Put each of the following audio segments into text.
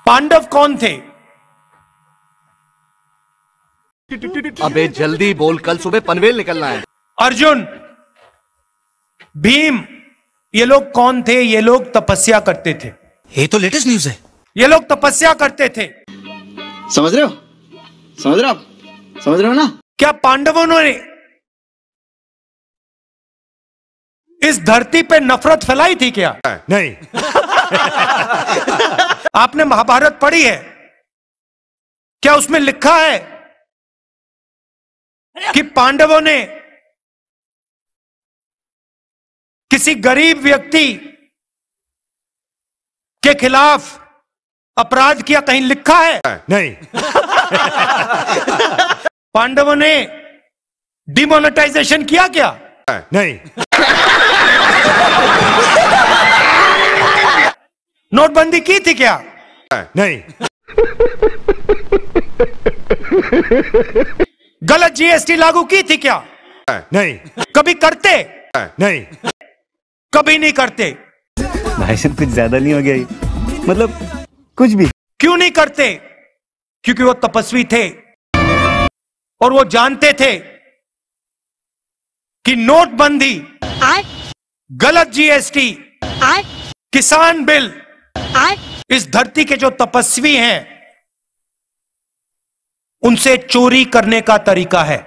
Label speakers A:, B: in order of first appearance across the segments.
A: पांडव कौन थे?
B: अबे जल्दी बोल, कल सुबह पनवेल निकलना है।
A: अर्जुन, भीम, ये लोग कौन थे? ये लोग तपस्या करते थे।
B: ये तो लेटेस्ट न्यूज़ है।
A: ये लोग तपस्या करते थे।
C: समझ रहे हो? समझ रहे हो आप? समझ रहे हो ना?
A: क्या पांडवों ने इस धरती पे नफरत फैलाई थी क्या?
B: नहीं।
A: आपने महाभारत पढ़ी है? क्या उसमें लिखा है कि पांडवों ने किसी गरीब व्यक्ति के खिलाफ अपराध किया? कहीं लिखा है?
B: नहीं।
A: पांडवों ने डिमोनेटाइजेशन किया क्या?
B: नहीं।
A: नोटबंदी की थी क्या?
B: नहीं।
A: गलत जीएसटी लागू की थी क्या?
B: नहीं।
A: कभी करते?
B: नहीं।
A: कभी नहीं करते।
D: भाई साहब कुछ ज्यादा नहीं हो गया ये? मतलब कुछ भी।
A: क्यों नहीं करते? क्योंकि वो तपस्वी थे और वो जानते थे कि नोटबंदी, गलत जीएसटी, किसान बिल इस धरती के जो तपस्वी हैं उनसे चोरी करने का तरीका है।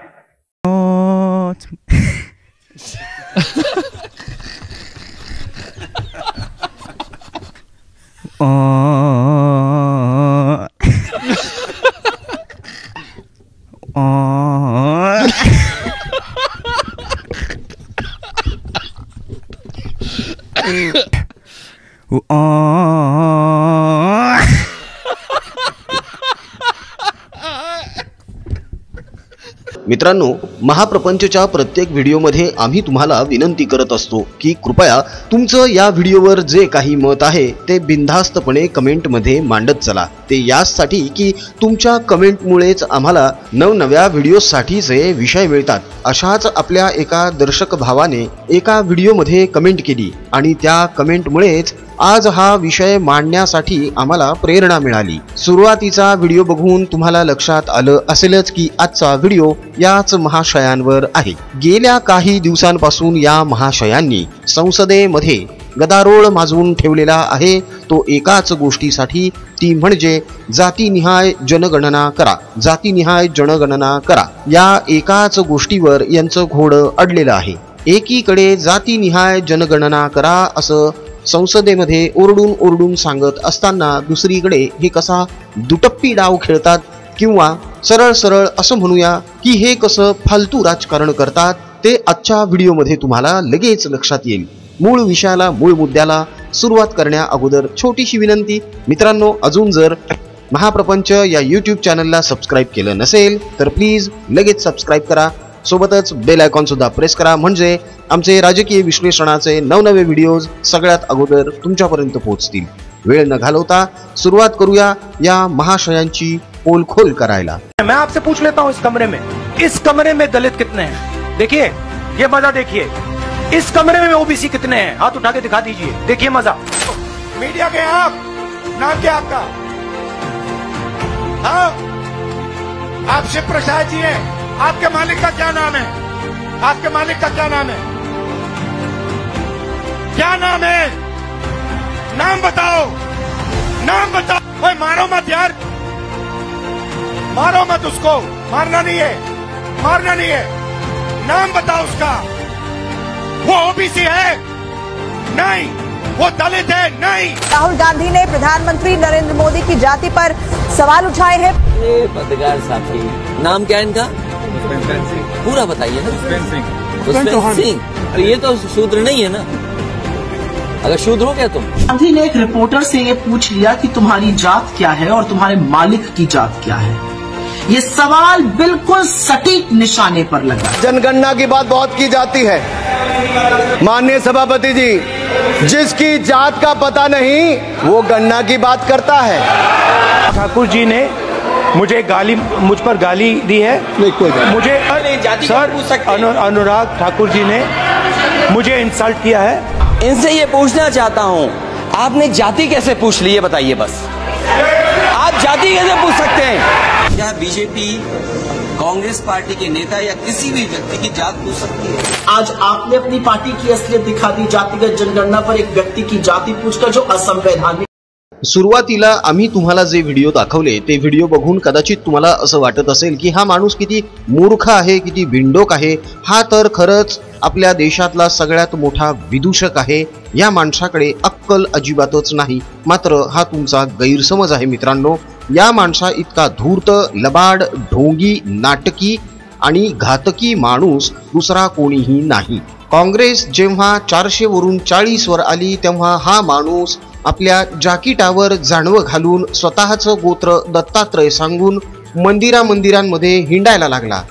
E: मित्रांनो, महाप्रपंचच्या प्रत्येक व्हिडिओमध्ये आम्ही तुम्हाला विनंती करत असतो की कृपया तुमचं या व्हिडिओवर जे काही मत आहे ते बिनधास्तपणे कमेंटमध्ये मांडत चला। ते यासाठी की तुमच्या कमेंटमुळेच आम्हाला नवनव्या व्हिडिओसाठीचे विषय मिळतात। अशाच आपल्या एका दर्शक भावाने एका व्हिडिओमध्ये कमेंट केली आणि त्या कमेंटमुळेच आज हा विषय मांडण्यासाठी आम्हाला प्रेरणा मिळाली। सुरुवातीचा व्हिडिओ बघून तुम्हाला लक्षात आलं असेलच की आजचा व्हिडिओ याच महाशयांवर आहे। गेल्या काही दिवसांपासून या महाशयांनी संसदेमध्ये गदारोळ माजवून ठेवलेला आहे तो एकाच गोष्टीसाठी, ती म्हणजे जातीनिहाय जनगणना करा, जातीनिहाय जनगणना करा। या एकाच गोष्टीवर यांचं घोडं अडलेलं आहे। एकीकडे जातीनिहाय जनगणना करा असं संसदेमध्ये ओरडून ओरडून सांगत असताना दुसरीकडे हे कसा दुटप्पी डाव खेळतात किंवा सरळ सरळ असं म्हणूया की हे कसं फालतू राजकारण करतात ते आजच्या व्हिडिओमध्ये तुम्हाला लगेच लक्षात येईल। मूळ विषयाला, मूळ मुद्द्याला सुरुवात करण्या अगोदर छोटीशी विनंती, मित्रांनो, अजून जर महाप्रपंच या यूट्यूब चॅनलला सबस्क्राइब केलं नसेल तर प्लीज लगेच सबस्क्राइब करा। सोबतच बेल आयकॉन सुद्धा प्रेस करा म्हणजे आमचे राजकीय विश्लेषणाचे नवनवे व्हिडिओज सगळ्यात अगोदर तुमच्यापर्यंत पोहोचतील। वेळ न घालवता सुरुवात करूया या महाशयांची पोलखोल करायला।
A: मैं आपसे पूछ लेता हूं, इस कमरे में दलित कितने हैं? देखिए ये मजा, देखिए इस कमरे में ओबीसी कितने हैं? हाथ उठा के दिखा दीजिए, देखिए मजा। मीडिया के आप, नाम क्या आपका? हाँ, आप शिव प्रसाद जी हैं। आपके मालिक का क्या नाम है? आपके मालिक का क्या नाम है? क्या नाम है? नाम बताओ, नाम बताओ। ओए मारो मत यार, मारो मत उसको, मारना नहीं है, मारना नहीं है। नाम बताओ उसका। वो ओबीसी है? नहीं। वो दलित है? नहीं।
F: राहुल गांधी ने प्रधानमंत्री नरेंद्र मोदी की जाति पर सवाल उठाए हैं।
G: ये पत्रकार साथी, नाम क्या है इनका? पूरा बताइए ना। दुष्यंत सिंह। ये तो शूद्र नहीं है ना? अगर शूद्र हो क्या तुम?
H: गांधी ने एक रिपोर्टर से ये पूछ लिया कि तुम्हारी जात क्या है और तुम्हारे मालिक की जात क्या है। ये सवाल बिल्कुल सटीक निशाने पर लगा।
I: जनगणना की बात बहुत की जाती है माननीय सभापति जी, जिसकी जात का पता नहीं वो गणना की बात करता है।
A: ठाकुर जी ने मुझे मुझ पर गाली दी है।
I: नहीं, कोई
A: मुझे सर अनुराग ठाकुर जी ने मुझे इंसल्ट किया है।
G: इनसे ये पूछना चाहता हूँ, आपने जाति कैसे पूछ ली ये बताइए बस। जाति कैसे पूछ सकते हैं? क्या बीजेपी कांग्रेस पार्टी के नेता या किसी भी व्यक्ति की जात पूछ सकती है?
H: आज आपने अपनी पार्टी की असलियत दिखा दी। जातिगत जनगणना पर एक व्यक्ति की जाति पूछकर जो असंवैधानिक।
E: सुरुवातीला आम्ही तुम्हाला जे व्हिडिओ दाखवले ते व्हिडिओ बघून कदाचित तुम्हाला असं वाटत असेल की हा माणूस किती मूर्ख आहे, किती बिंडोक आहे, हा तर खरंच आपल्या देशातला सगळ्यात मोठा विदूषक आहे, या माणसाकडे अक्कल अजिबातच नाही। मात्र हा तुमचा गैरसमज आहे मित्रांनो। या माणसा इतका धूर्त, लबाड, ढोंगी, नाटकी आणि घातकी माणूस दुसरा कोणीही नाही। काँग्रेस जेव्हा 400 वरून 40 वर आली तेव्हा हा माणूस आपल्या जाकीटावर जानवं घालून स्वतःचं गोत्र दत्तात्रय सांगून मंदिरांमध्ये हिंडायला लागला।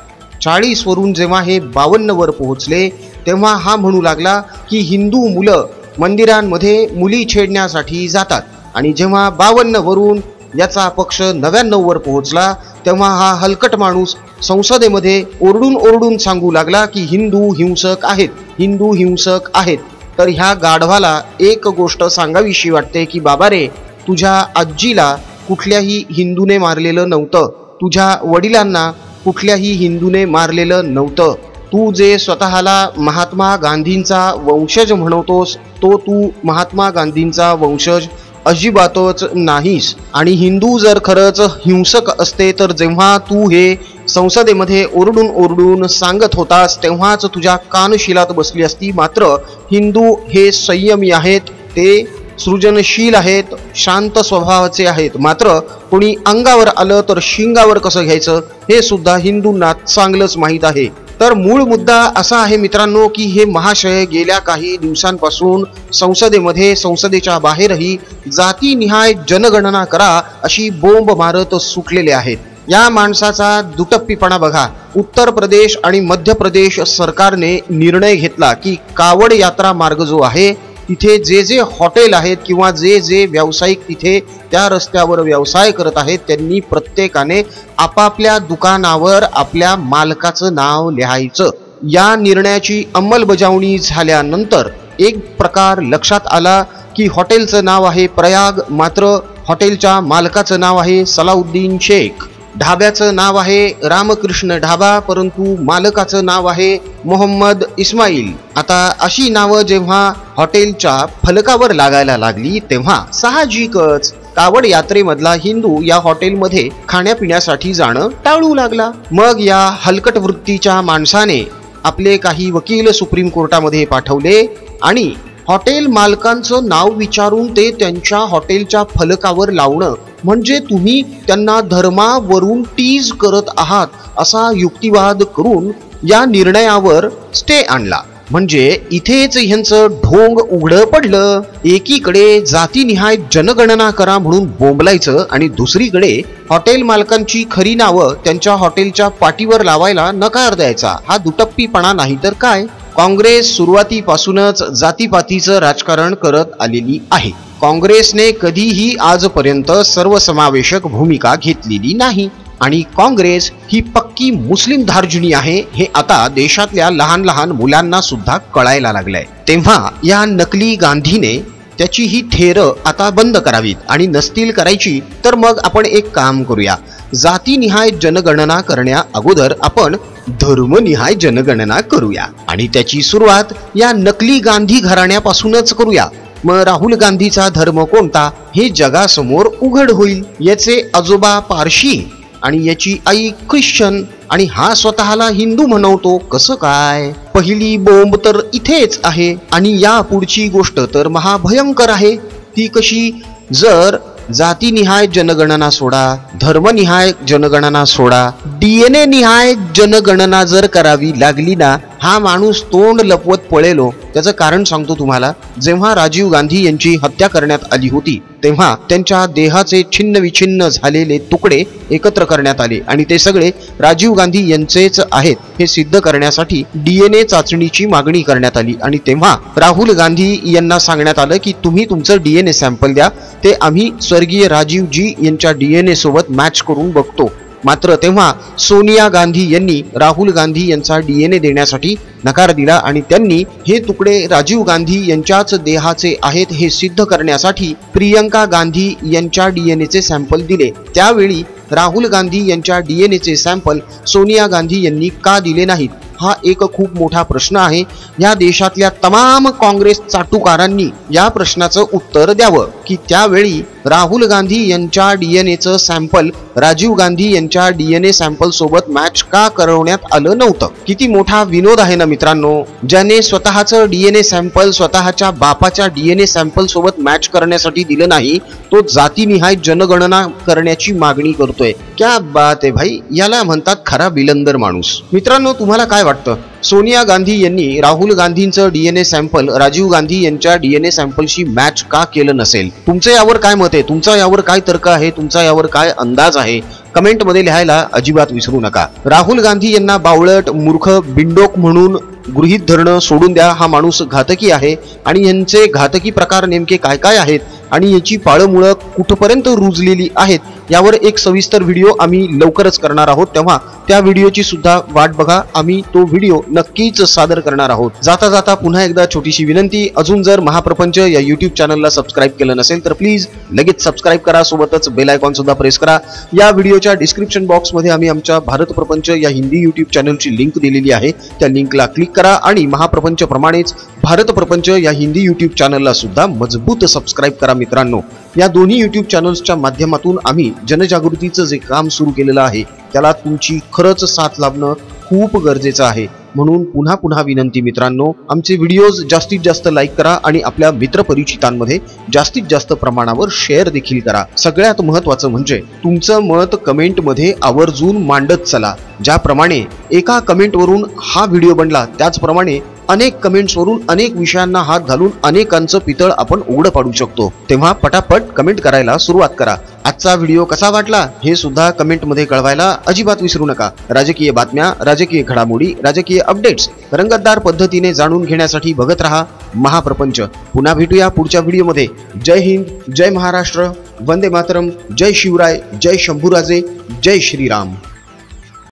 E: 40 वरून जेव्हा हे 52 वर पोहोचले तेव्हा हा म्हणू लागला की हिंदू मुलं मंदिरांमध्ये मुली छेडण्यासाठी जातात, आणि जेव्हा 52 वरून याचा पक्ष 99 वर पोहोचला तेव्हा हा हलकट माणूस संसदेमध्ये ओरडून सांगू लागला की हिंदू हिंसक आहेत, हिंदू हिंसक आहेत। तर ह्या गाढवाला एक गोष्ट सांगावीशी वाटते की बाबा रे, तुझ्या आजीला कुठल्याही हिंदूने मारलेलं नव्हतं, तुझ्या वडिलांना कुठल्याही हिंदूने मारलेलं नव्हतं। तू जे स्वतःला महात्मा गांधींचा वंशज म्हणवतोस तो तू महात्मा गांधींचा वंशज अजिबातच नाहीस। आणि हिंदू जर खरंच हिंसक असते तर जेव्हा तू हे संसदेमध्ये ओरडून सांगत होतास तेव्हाच तुझ्या कानशिलात बसली असती। मात्र हिंदू हे संयमी आहेत, ते सृजनशील आहेत, शांत स्वभावाचे आहेत। मात्र कोणी अंगावर आलं तर शिंगावर कसं घ्यायचं हे सुद्धा हिंदूंना चांगलंच माहीत आहे। तर मूळ मुद्दा असा आहे मित्रांनो की हे महाशय गेल्या काही दिवसांपासून संसदेच्या बाहेरही जातीनिहाय जनगणना करा अशी बोंब मारत सुटलेले आहेत। या माणसाचा दुटप्पीपणा बघा। उत्तर प्रदेश आणि मध्य प्रदेश सरकारने निर्णय घेतला की कावड यात्रा मार्ग जो आहे तिथे जे हॉटेल आहेत किंवा जे व्यावसायिक तिथे त्या रस्त्यावर व्यवसाय करत आहेत त्यांनी प्रत्येकाने आपापल्या दुकानावर आपल्या मालकाचं नाव लिहायचं। या निर्णयाची अंमलबजावणी झाल्यानंतर एक प्रकार लक्षात आला की हॉटेलचं नाव आहे प्रयाग, मात्र हॉटेलच्या मालकाचं नाव आहे सलाउद्दीन शेख। ढाब्याचं नाव आहे रामकृष्ण ढाबा, परंतु मालकाचं नाव आहे मोहम्मद इस्माईल। आता अशी नावं जेव्हा हॉटेलच्या फलकावर लागायला लागली तेव्हा साहजिकच कावड यात्रेमधला हिंदू या हॉटेलमध्ये खाण्यापिण्यासाठी जाणं टाळू लागला। मग या हलकट वृत्तीच्या माणसाने आपले काही वकील सुप्रीम कोर्टामध्ये पाठवले आणि हॉटेल मालकांचं नाव विचारून ते त्यांच्या हॉटेलच्या फलकावर लावणं म्हणजे तुम्ही त्यांना धर्मावरून टीज करत आहात असा युक्तिवाद करून या निर्णयावर स्टे आणला। म्हणजे इथेच ह्यांचं ढोंग उघडं पडलं। एकीकडे जातीनिहाय जनगणना करा म्हणून बोंबलायचं आणि दुसरीकडे हॉटेल मालकांची खरी नावं त्यांच्या हॉटेलच्या पाटीवर लावायला नकार द्यायचा। हा दुटप्पीपणा नाही तर काय। काँग्रेस सुरुवातीपासूनच जातीपातीचं राजकारण करत आलेली आहे। काँग्रेसने कधीही आजपर्यंत सर्वसमावेशक भूमिका घेतलेली नाही आणि काँग्रेस ही पक्की मुस्लिम धार्जिणी आहे हे आता देशातल्या लहान मुलांना सुद्धा कळायला लागलंय। तेव्हा या नकली गांधीने त्याची ही थेरं आता बंद करावीत आणि नसतील करायची तर मग आपण एक काम करूया, जातीनिहाय जनगणना करण्या अगोदर आपण धर्मनिहाय जनगणना करूया आणि त्याची सुरुवात या नकली गांधी घराण्यापासूनच करूया। मग राहुल गांधीचा धर्म कोणता हे जगासमोर उघड होईल। याचे आजोबा पारशी आणि याची आई ख्रिश्चन आणि हा स्वतःला हिंदू म्हणवतो कसं काय? पहिली बोंब तर इथेच आहे आणि या पुढची गोष्ट तर महाभयंकर आहे। ती कशी? जर जातीनिहाय जनगणना सोडा, धर्मनिहाय जनगणना सोडा, DNA निहाय जनगणना जर करावी लागली ना, हा माणूस तोंड लपवत पळेलो। त्याचं कारण सांगतो तुम्हाला। जेव्हा राजीव गांधी यांची हत्या करण्यात आली होती तेव्हा त्यांच्या देहाचे छिन्न विछिन्न झालेले तुकडे एकत्र करण्यात आले आणि ते सगळे राजीव गांधी यांचेच आहेत हे सिद्ध करण्यासाठी DNA चाचणीची मागणी करण्यात आली आणि तेव्हा राहुल गांधी यांना सांगण्यात आलं की तुम्ही तुमचं DNA सॅम्पल द्या, ते आम्ही स्वर्गीय राजीवजी यांच्या DNA सोबत मॅच करून बघतो। मात्र तेव्हा सोनिया गांधी यांनी राहुल गांधी यांचा DNA देण्यासाठी नकार दिला आणि त्यांनी हे तुकडे राजीव गांधी यांच्याच देहाचे आहेत हे सिद्ध करण्यासाठी प्रियंका गांधी यांच्या DNAचे सॅम्पल दिले। त्यावेळी राहुल गांधी यांच्या DNAचे सॅम्पल सोनिया गांधी यांनी का दिले नाहीत हा एक खूप मोठा प्रश्न आहे। या देशातल्या तमाम काँग्रेस चाटुकारांनी या प्रश्नाचं उत्तर द्यावं की त्यावेळी राहुल गांधी यांच्या DNAचं सॅम्पल राजीव गांधी यांच्या DNA सॅम्पल सोबत मॅच का करवण्यात आलं नव्हतं। किती मोठा विनोद आहे ना मित्रांनो। ज्याने स्वतःचं DNA सॅम्पल स्वतःच्या बापाच्या DNA सॅम्पल सोबत मॅच करण्यासाठी दिलं नाही तो जातीनिहाय जनगणना करण्याची मागणी करतोय। क्या बात आहे भाई, याला म्हणतात खरा बिलंदर माणूस। मित्रांनो तुम्हाला काय वाटतं, सोनिया गांधी यांनी राहुल गांधींचं DNA सॅम्पल राजीव गांधी यांच्या DNA सॅम्पलशी मॅच का केलं नसेल? तुमचं यावर काय मत आहे? तुमचा यावर काय तर्क आहे? तुमचा यावर काय अंदाज आहे? कमेंट मध्ये लिहायला अजिबात विसरू नका। राहुल गांधी यांना बावळट, मूर्ख, बिंडोक म्हणून गृहीत धरणं सोडून द्या। हा माणूस घातकी आहे आणि यांचे घातकी प्रकार नेमके काय काय आहेत आणि याची पाळमुळं कुठपर्यंत रुजलेली आहेत यावर एक सविस्तर व्हिडिओ आम्ही लवकरच करणार आहोत, तेव्हा त्या व्हिडिओची सुद्धा वाट बघा। आम्ही तो व्हिडिओ नक्कीच सादर करणार आहोत। जाता जाता पुन्हा एकदा छोटीशी विनंती, अजून जर महाप्रपंच या YouTube चॅनलला सबस्क्राईब केलं नसेल तर प्लीज लगेच सबस्क्राईब करा, सोबतच बेल आयकॉन सुद्धा प्रेस करा। या व्हिडिओच्या डिस्क्रिप्शन बॉक्स मध्ये आम्ही आमच्या भारत प्रपंच या हिंदी YouTube चॅनलची लिंक दिलेली आहे, त्या लिंकला क्लिक करा आणि महाप्रपंच प्रमाणेच भारत प्रपंच या हिंदी YouTube चॅनलला सुद्धा मजबूत सबस्क्राईब करा। मित्रांनो या दोन्ही YouTube चॅनल्सच्या माध्यमातून आम्ही जनजागृतीचं जे काम सुरू केलेलं आहे त्याला तुमची खरंच साथ लाभणं खूप गरजेचं आहे। म्हणून पुन्हा पुन्हा विनंती मित्रांनो, आमचे व्हिडिओज जास्तीत जास्त लाईक करा आणि आपल्या मित्रपरिचितांमध्ये जास्तीत जास्त प्रमाणावर शेअर देखील करा। सगळ्यात महत्त्वाचं म्हणजे तुमचं मत कमेंटमध्ये आवर्जून मांडत चला। ज्याप्रमाणे एका कमेंटवरून हा व्हिडिओ बनला त्याचप्रमाणे अनेक कमेंट्सवरून अनेक विषयांना हात घालून अनेकांचं पितळ आपण उघडं पाडू शकतो। तेव्हा पटापट कमेंट करायला सुरुवात करा। आजचा व्हिडिओ कसा वाटला हे सुद्धा कमेंटमध्ये कळवायला अजिबात विसरू नका। राजकीय बातम्या, राजकीय घडामोडी, राजकीय अपडेट्स रंगतदार पद्धतीने जाणून घेण्यासाठी बघत रहा महाप्रपंच। पुन्हा भेटूया पुढच्या व्हिडिओमध्ये। जय हिंद, जय महाराष्ट्र, वंदे मातरम, जय शिवराय, जय शंभूराजे, जय श्रीराम।